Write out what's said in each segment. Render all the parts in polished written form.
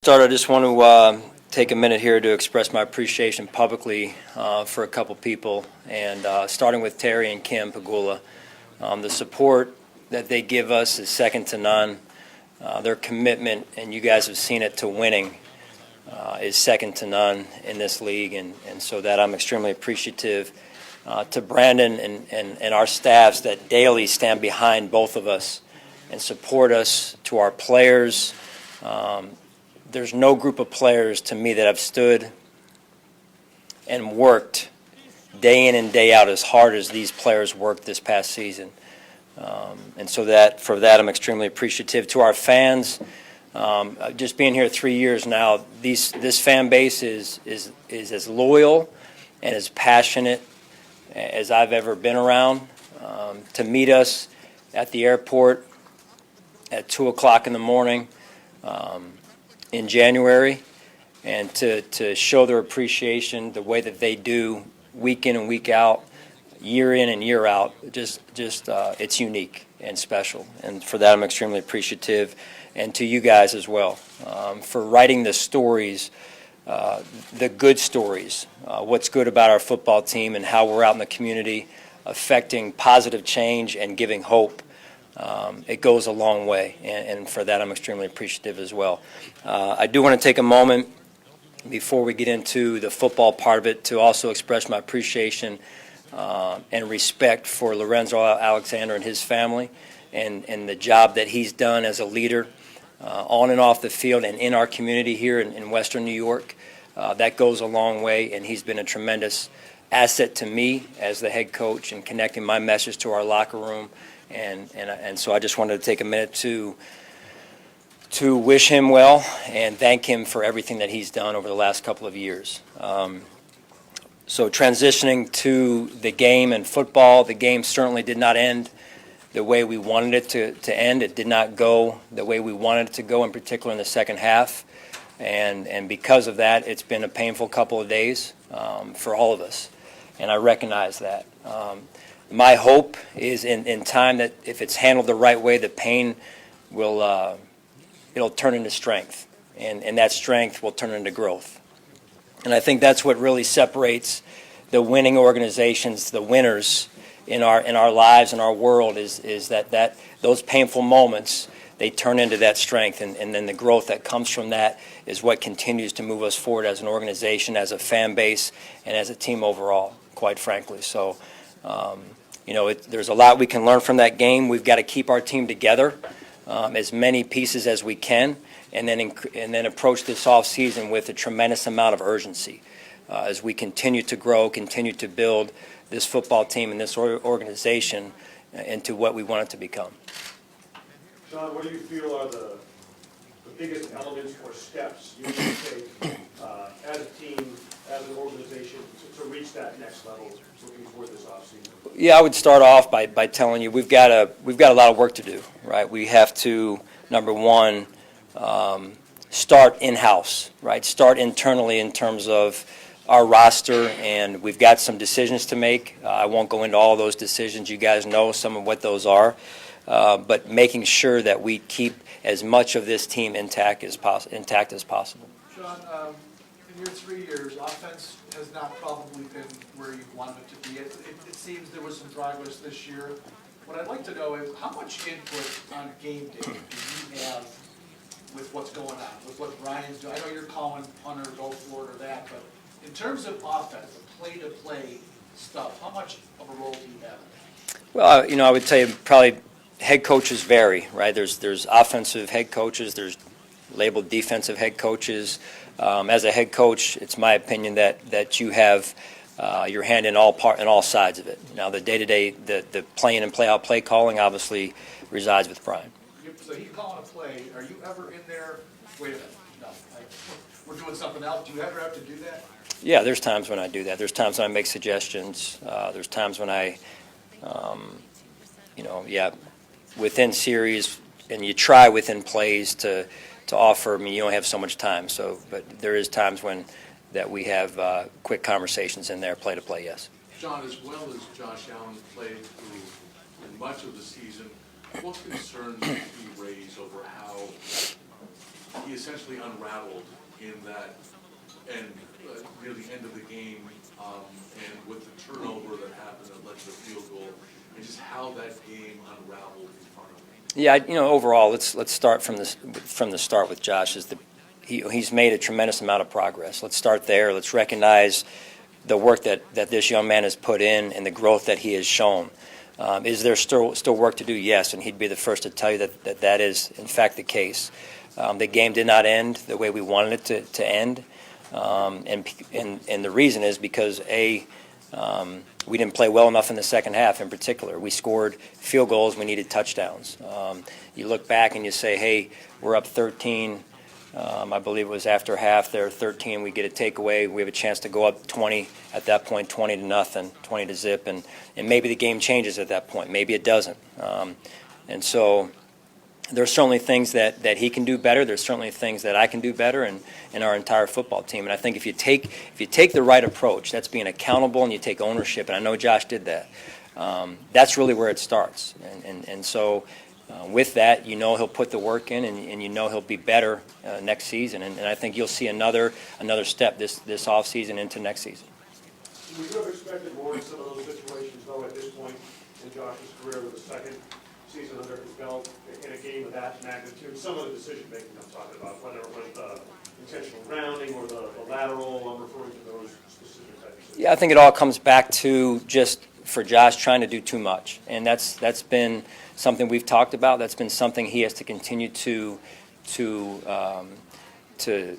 Start, I just want to take a minute here to express my appreciation publicly for a couple people, and starting with Terry and Kim Pagula. The support that they give us is second to none. Their commitment, and you guys have seen it, to winning is second to none in this league, and so that I'm extremely appreciative. To Brandon and our staffs that daily stand behind both of us and support us, to our players. There's no group of players to me that have stood and worked day in and day out as hard as these players worked this past season. And so for that I'm extremely appreciative. To our fans, just being here 3 years now, this fan base is as loyal and as passionate as I've ever been around. To meet us at the airport at 2 o'clock in the morning in January, and to show their appreciation the way that they do week in and week out, year in and year out, just it's unique and special, and for that I'm extremely appreciative. And to you guys as well, for writing the stories, the good stories, what's good about our football team and how we're out in the community affecting positive change and giving hope. It goes a long way, and for that I'm extremely appreciative as well. I do want to take a moment before we get into the football part of it to also express my appreciation and respect for Lorenzo Alexander and his family and the job that he's done as a leader on and off the field and in our community here in Western New York. That goes a long way, and he's been a tremendous asset to me as the head coach in connecting my message to our locker room. And so I just wanted to take a minute to wish him well and thank him for everything that he's done over the last couple of years. So transitioning to the game and football, the game certainly did not end the way we wanted it to end. It did not go the way we wanted it to go, in particular in the second half. And because of that, it's been a painful couple of days for all of us, and I recognize that. My hope is in time that if it's handled the right way, the pain will it'll turn into strength, and that strength will turn into growth. And I think that's what really separates the winning organizations, the winners in our lives, in our world, is that those painful moments, they turn into that strength, and then the growth that comes from that is what continues to move us forward as an organization, as a fan base, and as a team overall, quite frankly. So there's a lot we can learn from that game. We've got to keep our team together, as many pieces as we can, and then approach this off season with a tremendous amount of urgency as we continue to grow, continue to build this football team and this organization into what we want it to become. John, what do you feel are the biggest elements or steps you need to take as a team, as an organization, to reach that next level looking forward this offseason? Yeah, I would start off by telling you we've got a lot of work to do, right? We have to, number one, start in-house, right? Start internally in terms of our roster, and we've got some decisions to make. I won't go into all those decisions. You guys know some of what those are, but making sure that we keep as much of this team intact as possible. Sean, in your 3 years, offense has not probably been where you wanted it to be. It seems there was some progress this year. What I'd like to know is how much input on game day do you have with what's going on, with what Brian's doing? I know you're calling punter, go for it, or that, but in terms of offense, the play-to-play stuff, how much of a role do you have? Well, I would tell you probably head coaches vary, right? There's offensive head coaches, there's labeled defensive head coaches. As a head coach, it's my opinion that you have your hand in all sides of it. Now, the day-to-day, the play-in and play-out play calling obviously resides with Brian. So he's calling a play. Are you ever in there? Wait a minute. No, we're doing something else. Do you ever have to do that? Yeah, there's times when I do that. There's times when I make suggestions. There's times when I, within series, and you try within plays to offer. I mean, you don't have so much time. But there is times when that we have quick conversations in there, play to play. Yes. John, as well as Josh Allen played through in much of the season, what concerns do you raise over how he essentially unraveled in that end, near the end of the game, and with the turnover that happened that led to the field goal, and just how that game unraveled in front of him. Yeah, overall, let's start from the start with Josh. He's made a tremendous amount of progress. Let's start there. Let's recognize the work that this young man has put in and the growth that he has shown. Is there still work to do? Yes, and he'd be the first to tell you that is, in fact, the case. The game did not end the way we wanted it to end, and the reason is because, we didn't play well enough in the second half in particular. We scored field goals. We needed touchdowns. You look back and you say, hey, we're up 13. I believe it was after half there, 13. We get a takeaway. We have a chance to go up 20 at that point, 20-0, 20-0, and maybe the game changes at that point. Maybe it doesn't. And so there's certainly things that he can do better. There's certainly things that I can do better, and our entire football team. And I think if you take the right approach, that's being accountable, and you take ownership. And I know Josh did that. That's really where it starts. And so. With that, he'll put the work in, and he'll be better next season. And I think you'll see another step this offseason into next season. Would you have expected more in some of those situations, though, at this point in Josh's career with a second season under his belt in a game of that magnitude? Some of the decision-making I'm talking about, whether it was the intentional rounding or the lateral, I'm referring to those specific types of. Yeah, I think it all comes back to just, for Josh, trying to do too much. And that's been something we've talked about. That's been something he has to continue to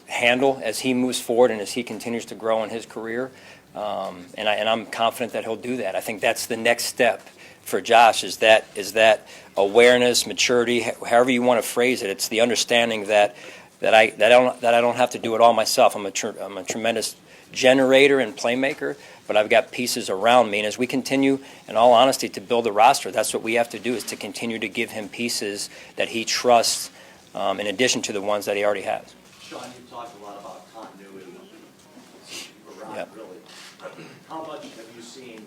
handle as he moves forward and as he continues to grow in his career. And I'm confident that he'll do that. I think that's the next step for Josh, is that awareness, maturity, however you want to phrase it. It's the understanding that I don't have to do it all myself. I'm a tremendous generator and playmaker, but I've got pieces around me. And as we continue, in all honesty, to build a roster, that's what we have to do, is to continue to give him pieces that he trusts in addition to the ones that he already has. Sean, you talked a lot about continuity around, Yep. really. How much have you seen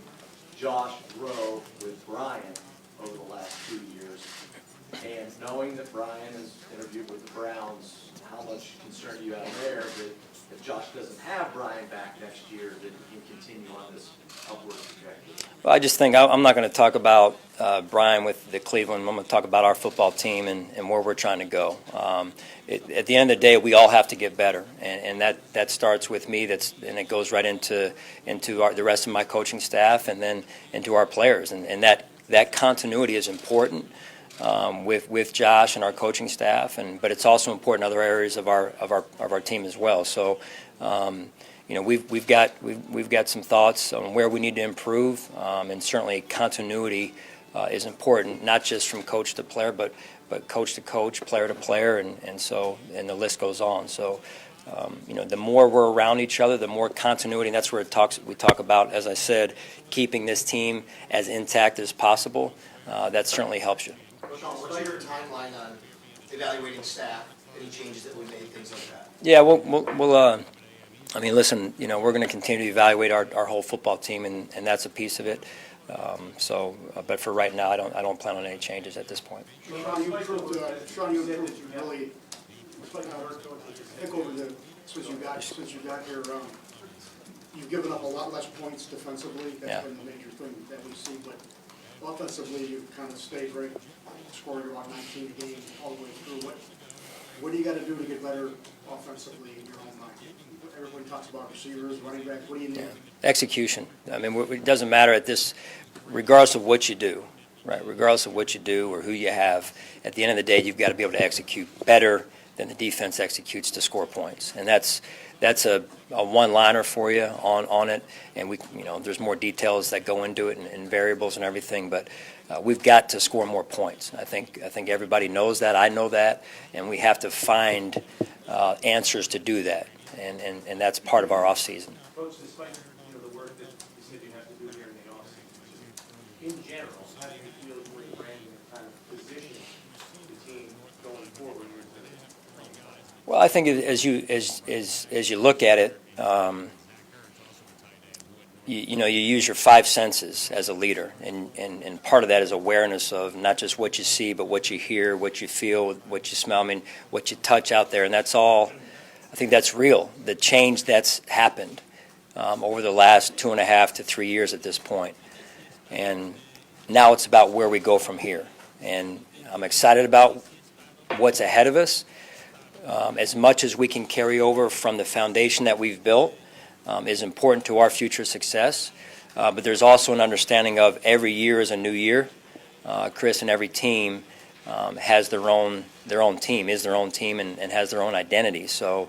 Josh grow with Brian over the last 2 years? And knowing that Brian has interviewed with the Browns, how much concern do you have there that if Josh doesn't have Brian back next year, that he can continue on this upward trajectory? Well, I just think I'm not going to talk about Brian with the Cleveland. I'm going to talk about our football team and where we're trying to go. At the end of the day, we all have to get better, and that starts with me. And it goes right into the rest of my coaching staff, and then into our players. And that continuity is important with Josh and our coaching staff, but it's also important in other areas of our team as well. So. We've got some thoughts on where we need to improve, and certainly continuity is important, not just from coach to player, but coach to coach, player to player, and the list goes on. So, the more we're around each other, the more continuity, and that's where we talk about, as I said, keeping this team as intact as possible. That certainly helps you. Sean, what's your timeline on evaluating staff, any changes that we made, things like that? Yeah, we'll listen, we're going to continue to evaluate our whole football team, and that's a piece of it. But for right now, I don't plan on any changes at this point. Sean, you improved really, I think over since you got here, you've given up a lot less points defensively. That's been the major thing that we see. But offensively, you've kind of stayed right, scoring about 19 a game all the way through. What do you got to do to get better offensively in your own mind? Everybody talks about receivers, running backs. What do you need? Execution. It doesn't matter regardless of what you do, right? Regardless of what you do or who you have, at the end of the day, you've got to be able to execute better than the defense executes to score points. And that's a one-liner for you on it. And there's more details that go into it and variables and everything, but we've got to score more points. I think everybody knows that. I know that, and we have to find answers to do that. And that's part of our off season. Coach, despite the work that you said you have to do here in the offseason, in general, how do you feel where Brandon kind of positioning the team going forward? Well, I think as you look at it, you use your five senses as a leader, and part of that is awareness of not just what you see, but what you hear, what you feel, what you smell, I mean, what you touch out there, and that's all, I think that's real, the change that's happened over the last 2.5 to 3 years at this point. And now it's about where we go from here. And I'm excited about what's ahead of us. As much as we can carry over from the foundation that we've built is important to our future success. But there's also an understanding of every year is a new year. Chris and every team has their own team, is their own team, and has their own identity. So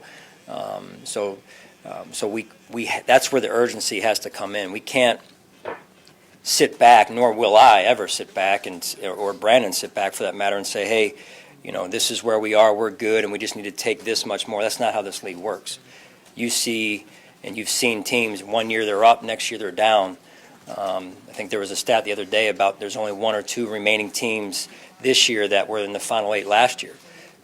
that's where the urgency has to come in. We can't sit back, nor will I ever sit back, or Brandon sit back for that matter, and say, hey, this is where we are, we're good, and we just need to take this much more. That's not how this league works. You see, and you've seen teams, one year they're up, next year they're down. I think there was a stat the other day about there's only 1 or 2 remaining teams this year that were in the Final 8 last year.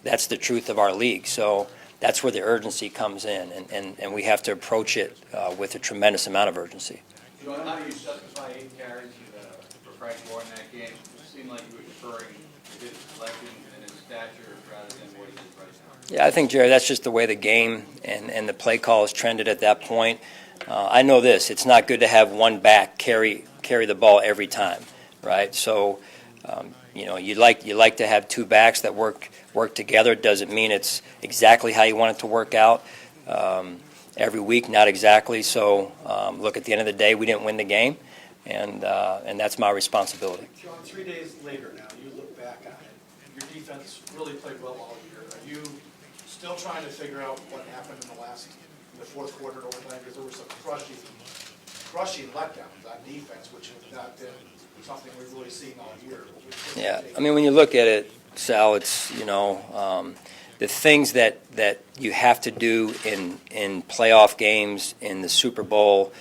That's the truth of our league. So that's where the urgency comes in, and we have to approach it with a tremendous amount of urgency. John, how do you justify 8 carries for Frank Moore in that game? It seemed like you were referring to his selection and his stature rather than what he is right now. Yeah, I think, Jerry, that's just the way the game and the play call has trended at that point. I know this. It's not good to have one back carry the ball every time, right? So, you like to have 2 backs that work together. It doesn't mean it's exactly how you want it to work out. Every week, not exactly. So, look, at the end of the day, we didn't win the game, and that's my responsibility. John, 3 days later now, you look back on it, your defense really played well all year. Are you still trying to figure out what happened in the fourth quarter and overtime? Because there were some crushing letdowns on defense, which have not been something we've really seen all year. Yeah, I mean, when you look at it, Sal, it's, the things that you have to do in playoff games, in the Super Bowl,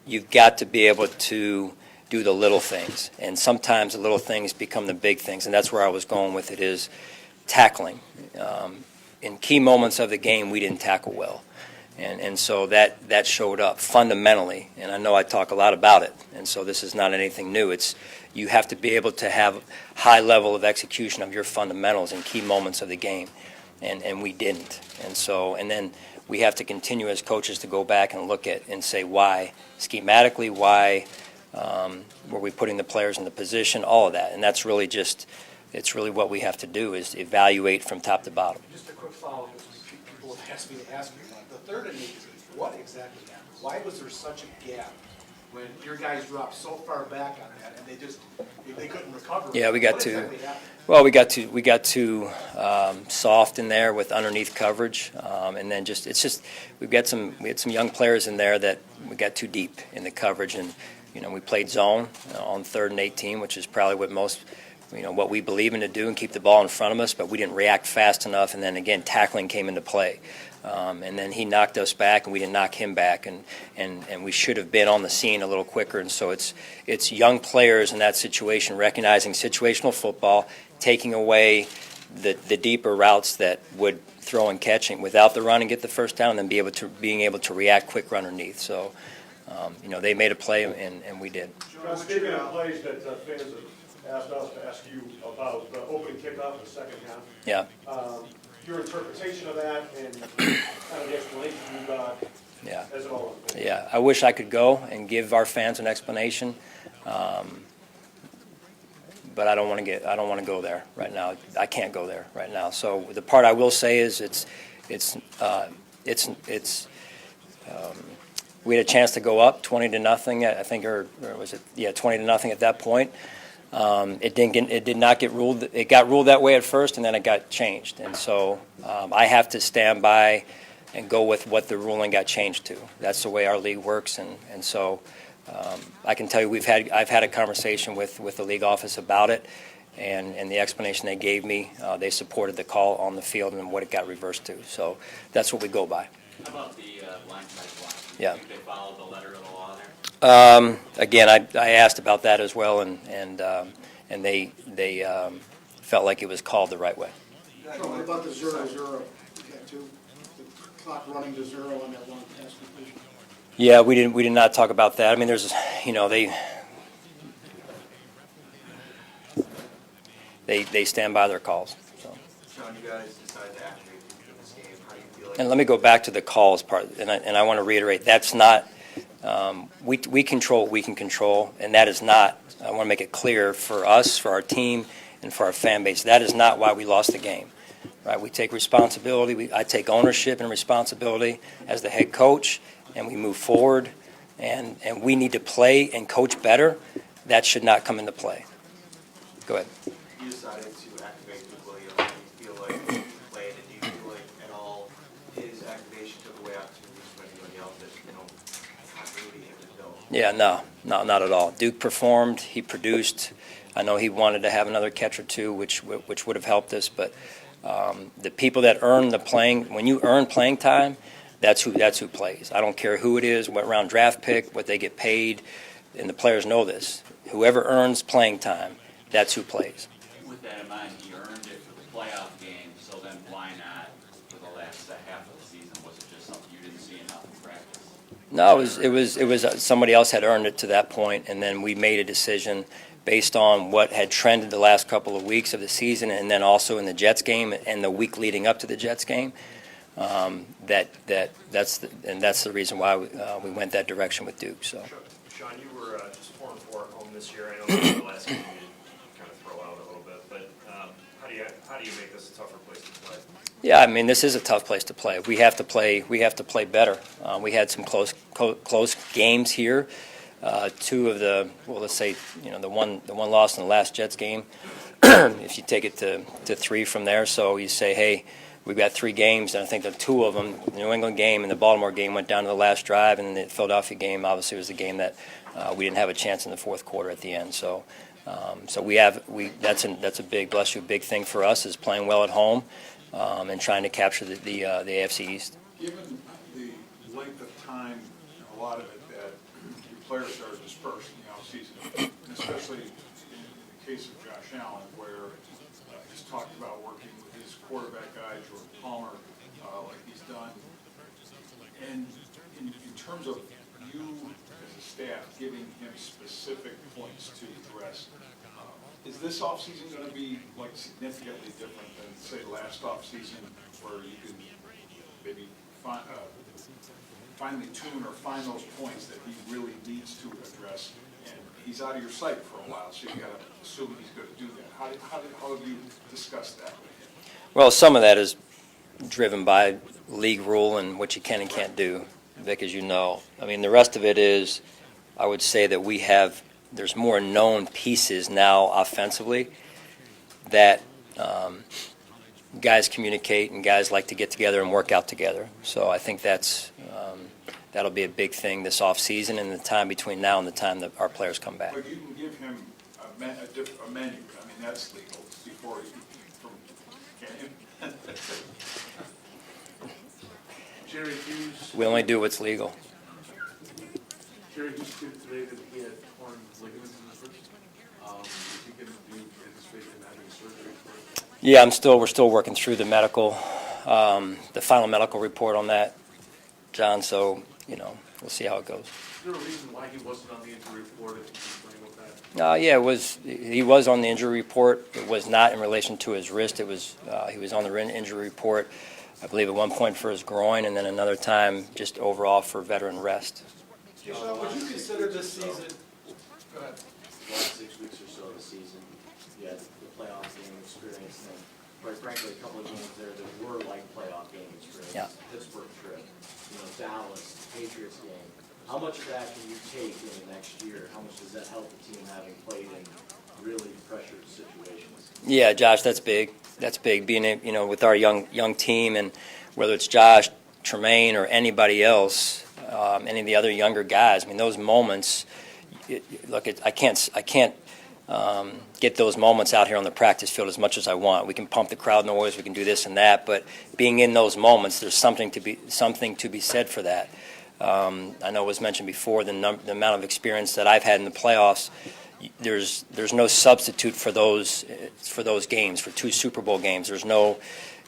you've got to be able to do the little things. And sometimes the little things become the big things, and that's where I was going with it, is tackling. In key moments of the game, we didn't tackle well. And so that showed up fundamentally, and I know I talk a lot about it, and so this is not anything new. It's you have to be able to have high level of execution of your fundamentals in key moments of the game, and we didn't. And then we have to continue as coaches to go back and look at and say why, schematically, why were we putting the players in the position, all of that, and that's really it's really what we have to do is evaluate from top to bottom. Just a quick follow-up, people have asked me to ask you, the 3rd and 18, what exactly happened? Why was there such a gap when your guys dropped so far back on that and they couldn't recover? Yeah, we got what to. Exactly happened? Well, we got too soft in there with underneath coverage, and then we had some young players in there that we got too deep in the coverage, and we played zone on 3rd and 18, which is probably what we believe in to do and keep the ball in front of us, but we didn't react fast enough, and then again tackling came into play. And then he knocked us back, and we didn't knock him back, and we should have been on the scene a little quicker. And so it's young players in that situation recognizing situational football, taking away the deeper routes that would throw and catching without the run and get the first down, and then being able to react quicker underneath. So they made a play, and we did. John, speaking of plays that fans have asked us to ask you about, the opening kickoff in the second half. Yeah. Your interpretation of that and kind of the explanation you got. Yeah. As it all unfolded. Yeah, I wish I could go and give our fans an explanation, but I don't want to go there right now. I can't go there right now. So the part I will say is we had a chance to go up 20-0. I think, or was it 20-0 at that point. It did not get ruled. It got ruled that way at first, and then it got changed. And so I have to stand by and go with what the ruling got changed to. That's the way our league works, and so I can tell you I've had a conversation with the league office about it, and the explanation they gave me, they supported the call on the field and what it got reversed to. So that's what we go by. How about the blindside block? Yeah. Do you think they followed the letter of the law there? Again, I asked about that as well, and they felt like it was called the right way. So what about the 0-0? You got 2, the clock running to 0 on that long pass completion? Yeah, we did not talk about that. I mean, there's, they stand by their calls. So. Sean, you guys decided to activate for this game. How do you feel like? And let me go back to the calls part, and I want to reiterate, that's not, we control what we can control, and that is not, I want to make it clear for us, for our team, and for our fan base, that is not why we lost the game. Right? We take responsibility. I take ownership and responsibility as the head coach, and we move forward, and we need to play and coach better. That should not come into play. Go ahead. You decided to activate William. How do you feel like you played, and do you feel like at all his activation took away opportunities from anybody else that, continuity him to build? Yeah, no, not at all. Duke performed. He produced. I know he wanted to have another catch or two, which would have helped us. But the people that earn the playing, when you earn playing time, that's who plays. I don't care who it is, what round draft pick, what they get paid, and the players know this. Whoever earns playing time, that's who plays. With that in mind, he earned it for the playoff game, so then why not for the last half of the season? Was it just something you didn't see enough in practice? No, it was somebody else had earned it to that point, and then we made a decision based on what had trended the last couple of weeks of the season, and then also in the Jets game and the week leading up to the Jets game. That's the reason why we went that direction with Duke. So. Sean, you were just 4-4 at home this year. I know the last game you did kind of throw out a little bit, but how do you make this a tougher place to play? Yeah, I mean, this is a tough place to play. We have to play better. We had some close games here. Two of the, well, let's say, the one loss in the last Jets game. If you take it to three from there, so you say, hey, we've got 3 games, and I think the 2 of them, the New England game and the Baltimore game, went down to the last drive, and the Philadelphia game obviously was the game that we didn't have a chance in the fourth quarter at the end. So, that's a big, bless you, big thing for us is playing well at home and trying to capture the AFC East. Given the length of time, a lot of it, that your players are dispersed in the offseason, and especially in the case of Josh Allen, where he's talked about working with his quarterback guy, Jordan Palmer, like he's done. And in terms of you as a staff giving him specific points to address, is this offseason going to be like significantly different than, say, last offseason, where you can maybe finally tune or find those points that he really needs to address? And he's out of your sight for a while, so you got to assume he's going to do that. How have you discussed that with him? Well, some of that is driven by league rule and what you can and can't do, Vic, as you know. I mean, the rest of it is, I would say that there's more known pieces now offensively that guys communicate and guys like to get together and work out together. So I think that'll be a big thing this offseason and the time between now and the time that our players come back. But you can give him a menu. I mean, that's legal before can you? Jerry Hughes. We only do what's legal. Jerry Hughes tweeted today that he had torn ligaments in his wrist. If you can anticipate him having surgery for it? Yeah, we're still working through the final medical report on that, John. So we'll see how it goes. Is there a reason why he wasn't on the injury report? If you can explain what that? Yeah, he was on the injury report. It was not in relation to his wrist. It was he was on the injury report, I believe, at one point for his groin, and then another time just overall for veteran rest. Sean, would you consider this season? Go ahead. The last 6 weeks or so of the season, you had the playoff game experience, and quite frankly, a couple of games there that were like playoff game experience. Yeah. Pittsburgh trip, Dallas, Patriots game. How much of that can you take in the next year? How much does that help the team having played in really pressured situations? Yeah, Josh, that's big. That's big. Being with our young team, and whether it's Josh, Tremaine, or anybody else, any of the other younger guys. I mean, those moments. I can't get those moments out here on the practice field as much as I want. We can pump the crowd noise, we can do this and that, but being in those moments, there's something to be said for that. I know it was mentioned before the amount of experience that I've had in the playoffs. There's no substitute for those games, for 2 Super Bowl games. There's no,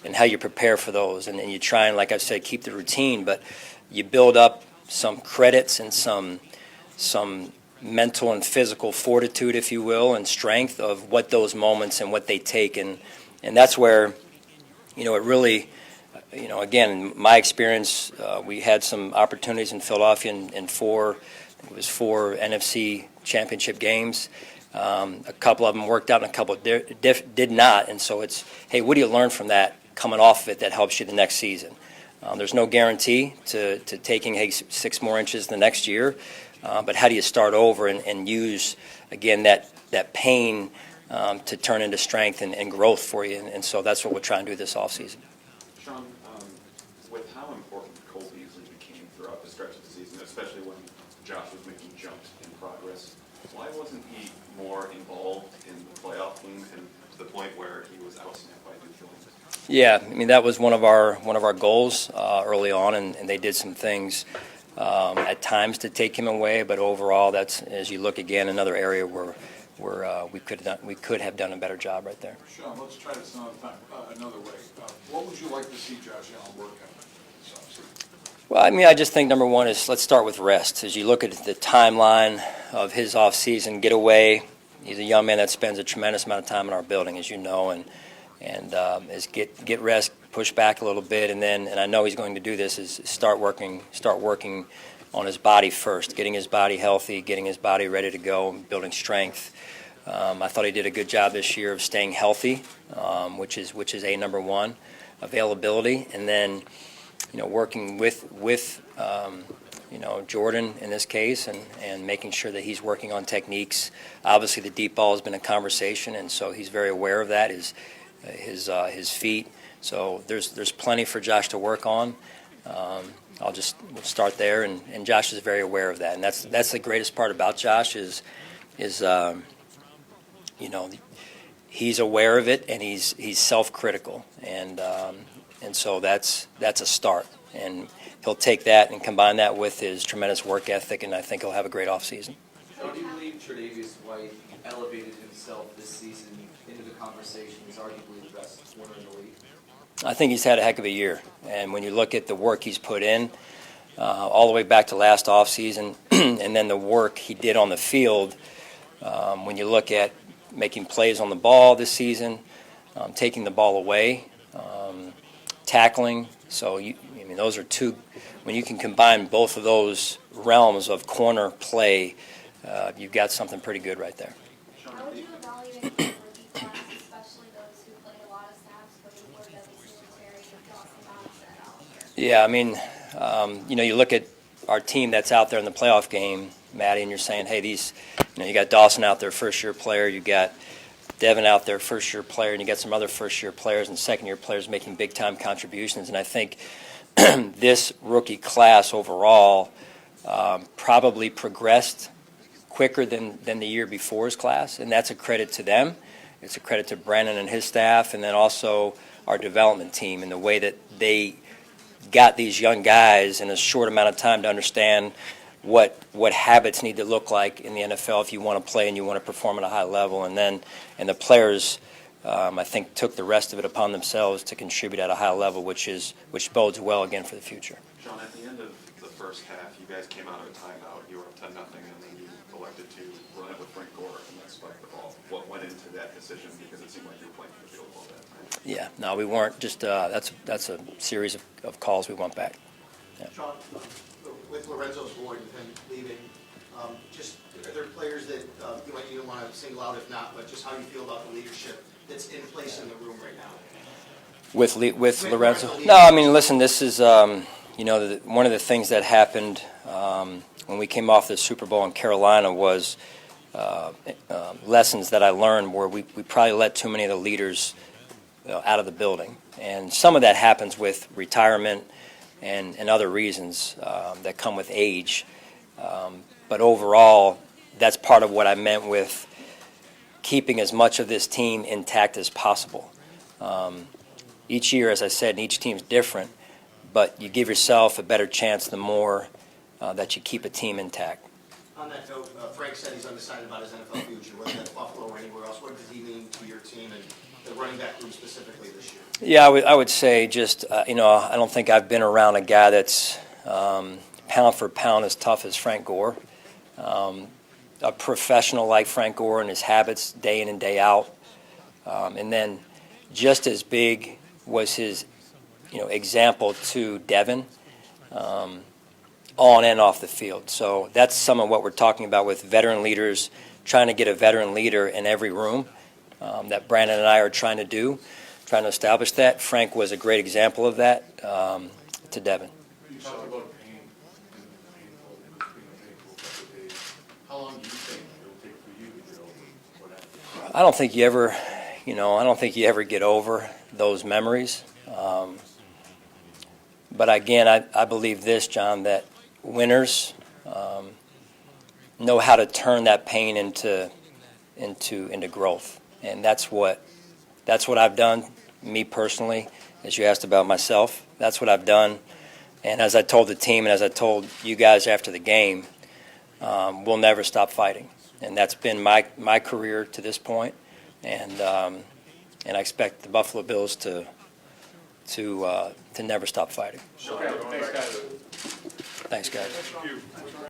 and how you prepare for those, and you try and, like I said, keep the routine, but you build up credits and some mental and physical fortitude, if you will, and strength of what those moments and what they take. And that's where, it really, again, my experience, we had some opportunities in Philadelphia in four NFC championship games. A couple of them worked out and a couple did not. And so it's, hey, what do you learn from that coming off of it that helps you the next season? There's no guarantee to taking 6 more inches the next year. But how do you start over and use, again, that pain to turn into strength and growth for you? And so that's what we're trying to do this offseason. Sean, with how important Cole Beasley became throughout the stretch of the season, especially when Josh was making jumps in progress, why wasn't he more involved in the playoff games and to the point where he was outsnapped by New Zealand? Yeah, I mean, that was one of our goals early on, and they did some things at times to take him away, but overall, that's, as you look again, another area where we could have done a better job right there. Sean, let's try this another way. What would you like to see Josh Allen work on this offseason? Well, I mean, I just think number one is let's start with rest. As you look at the timeline of his offseason, get away. He's a young man that spends a tremendous amount of time in our building, as you know, and is get rest, push back a little bit, and I know he's going to do this, is start working on his body first, getting his body healthy, getting his body ready to go, and building strength. I thought he did a good job this year of staying healthy, which is a number one, availability, and then working with Jordan in this case, and making sure that he's working on techniques. Obviously, the deep ball has been a conversation, and so he's very aware of that. His feet. So there's plenty for Josh to work on. We'll start there, and Josh is very aware of that, and that's the greatest part about Josh is he's aware of it, and he's self-critical, and so that's a start, and he'll take that and combine that with his tremendous work ethic, and I think he'll have a great offseason. How do you believe Tre'Davious White elevated himself this season into the conversation as arguably the best winner in the league? I think he's had a heck of a year, and when you look at the work he's put in, all the way back to last offseason, and then the work he did on the field, when you look at making plays on the ball this season, taking the ball away, tackling. So, those are two. When you can combine both of those realms of corner play, you've got something pretty good right there. How would you evaluate the rookie class, especially those who played a lot of snaps but before Terry and Dawson out there? Yeah, I mean, you look at our team that's out there in the playoff game, Maddie, and you're saying, hey, you got Dawson out there, first-year player, you got Devin out there, first-year player, and you got some other first-year players and second-year players making big-time contributions. And I think this rookie class overall probably progressed quicker than the year before's class, and that's a credit to them. It's a credit to Brandon and his staff, and then also our development team and the way that they got these young guys in a short amount of time to understand what habits need to look like in the NFL if you want to play and you want to perform at a high level. And the players, I think, took the rest of it upon themselves to contribute at a high level, which bodes well again for the future. Sean, at the end of the first half, you guys came out of a timeout. You were up 10-0, and then you elected to run it with Frank Gore and then spike the ball. What went into that decision? Because it seemed like you were playing for the field goal that time. Yeah, no, we weren't. Just that's a series of calls we went back. Yeah. Sean, with Lorenzo's void, with him leaving, just are there players that you don't want to single out, if not, but just how you feel about the leadership that's in place in the room right now? With Lorenzo? No, I mean, listen, this is one of the things that happened when we came off the Super Bowl in Carolina was lessons that I learned where we probably let too many of the leaders out of the building. And some of that happens with retirement and other reasons that come with age. But overall, that's part of what I meant with keeping as much of this team intact as possible. Each year, as I said, and each team's different, but you give yourself a better chance the more that you keep a team intact. On that note, Frank said he's undecided about his NFL future, whether that's Buffalo or anywhere else. What does he mean to your team and the running back room specifically this year? Yeah, I would say just, I don't think I've been around a guy that's pound for pound as tough as Frank Gore, a professional like Frank Gore and his habits day in and day out. And then just as big was his, example to Devin, on and off the field. So that's some of what we're talking about with veteran leaders, trying to get a veteran leader in every room that Brandon and I are trying to establish that. Frank was a great example of that to Devin. You talked about pain and the painful couple of days. How long do you think it'll take for you to get over what happened? I don't think you ever get over those memories. But again, I believe this, John, that winners know how to turn that pain into growth, and that's what I've done. Me personally, as you asked about myself, that's what I've done. And as I told the team, and as I told you guys after the game, we'll never stop fighting, and that's been my career to this point. And I expect the Buffalo Bills to never stop fighting. Okay, thanks, guys. Thanks, guys. Thank you.